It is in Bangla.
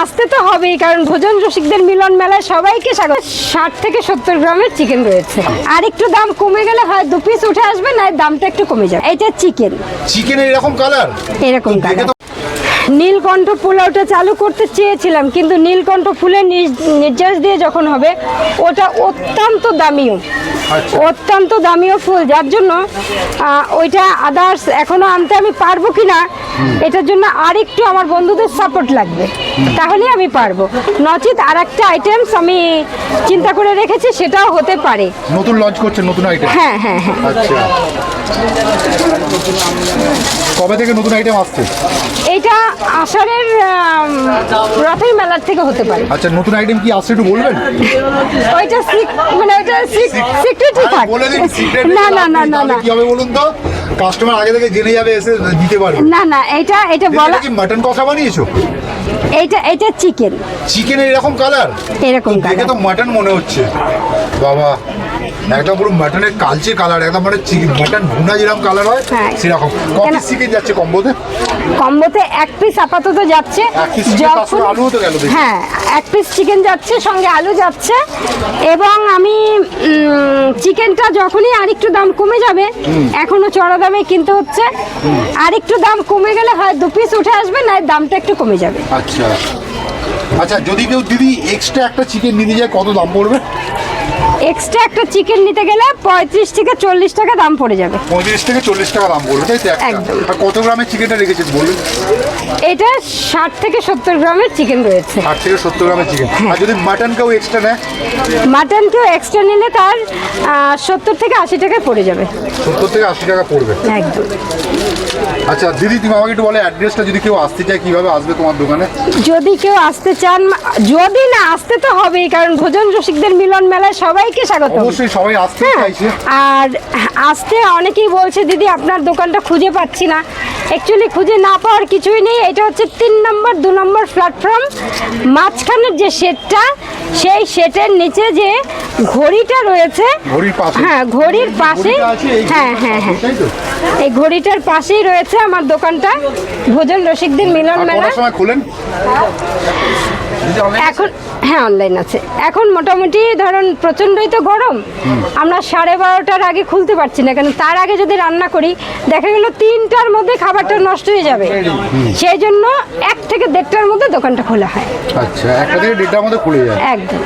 আসতে তো হবেই, কারণ ভোজন রসিকদের মিলন মেলায় সবাইকে স্বাগত। 60 থেকে 70 গ্রামের চিকেন রয়েছে। আর একটু দাম কমে গেলে হয় 2 পিস উঠে আসবে, না দামটা একটু কমে যাবে। এটা চিকেনের এরকম কালার, এরকম কালার। নীলকণ্ঠ পোলাওটা চালু করতে চেয়েছিলাম, কিন্তু নীলকণ্ঠ ফুলের নির্যাস দিয়ে যখন হবে, ওটা অত্যন্ত দামিও, অত্যন্ত দামিও ফুল, যার জন্য ওইটা আদার্স এখনো আনতে আমি পারবো কিনা, এটার জন্য আরেকটু আমার বন্ধুদের সাপোর্ট লাগবে, তাহলে আমি পারবো। নচিত আর একটা আইটেমস আমি চিন্তা করে রেখেছি, সেটাও হতে পারে। নতুন লঞ্চ করছেন নতুন আইটেম? হ্যাঁ হ্যাঁ হ্যাঁ। আচ্ছা, কবে থেকে নতুন আইটেম আসছে? এইটা আষাঢ়ের রথের মেলার থেকে হতে পারে। আচ্ছা, নতুন আইটেম কি আসছে একটু বলবেন? ওইটা মানে ওইটা সিক্রেটই থাক। বলে দিন সিক্রেট। না না না না না, কি হবে বলুন তো, কাস্টমার আগে থেকে জেনে যাবে, এসে দিতে পারবে। না না, এটা বলা কি মাটন কষা বানিয়েছো? এটা চিকেনের এরকম কালার, এরকম দেখে কালার। তো মাটন মনে হচ্ছে। বাবা, একদম পুরো মাটনের কালচে কালার, একদম মানে মাটন ভুনা যেরকম কালার হয় সেরকম। কত চিকেন যাচ্ছে কম্বোতে? কম্বোতে 1 পিস আপাতত যাচ্ছে। আলু তো গেল। হ্যাঁ, 1 পিস চিকেন যাচ্ছে, সঙ্গে আলু যাচ্ছে। এবং আমি চিকেনটা যখনই আরেকটু দাম কমে যাবে, এখনো চড়া দামে কিনতে হচ্ছে, আরেকটু দাম কমে গেলে হয় 2 পিস উঠে আসবে, না দামটা একটু কমে যাবে। আচ্ছা আচ্ছা, যদি কেউ দিদি এক্সট্রা একটা চিকেন নিতে যায় কত দাম পড়বে? এক্সট্রা একটা চিকেন নিতে গেলে 35 থেকে 40 টাকা দাম পড়ে যাবে। 35 থেকে 40 টাকা দাম পড়বে, তাই তো? একদম। আর কত গ্রামের চিকেনটা রেখেছেন বলুন? এটা 60 থেকে 70 গ্রামের চিকেন রয়েছে। 60 থেকে 70 গ্রামের চিকেন। আর যদি মাটন কেউ এক্সট্রা নেয়? মাটন কেউ এক্সট্রা নিলে তার 70 থেকে 80 টাকায় পড়ে যাবে। 70 থেকে 80 টাকা পড়বে। একদম। আচ্ছা দিদি, তুমি আমাকে একটু বলে অ্যাড্রেসটা, যদি কেউ আসতে চায় কিভাবে আসবে তোমার দোকানে? যদি কেউ আসতে চান, যদি না আসতে তো হবেই, কারণ ভোজন রসিকদের মিলন মেলায় সবাইকে স্বাগত। অবশ্যই সবাই আসতে চাইছে। আর আসতে অনেকেই বলছে দিদি আপনার দোকানটা খুঁজে পাচ্ছি না। অ্যাকচুয়ালি খুঁজে না পাওয়ার কিছুই নেই। এটা হচ্ছে 3 নম্বর 2 নম্বর প্ল্যাটফর্ম, মাঝখানের যে শেডটা, সেই শেডের নিচে যে ঘড়িটা রয়েছে, ঘড়ির পাশে। হ্যাঁ, ঘড়ির পাশে। হ্যাঁ হ্যাঁ হ্যাঁ, এই ঘড়িটার পাশেই রয়েছে আমার দোকানটা, ভোজন রসিকদের মিলন মেলা। কটার সময় খোলেন এখন? হ্যাঁ, অনলাইন আছে। এখন মোটামুটি ধরুন প্রচণ্ডই তো গরম, আমরা 12:30টার আগে খুলতে পারছি না, কারণ তার আগে যদি রান্না করি দেখা গেল 3টার মধ্যে খাবারটা নষ্ট হয়ে যাবে, সেই জন্য 1 থেকে 1:30টার মধ্যে দোকানটা খোলা হয়। আচ্ছা, 1টা থেকে 1:30টার মধ্যে খুলে যায়। একদম।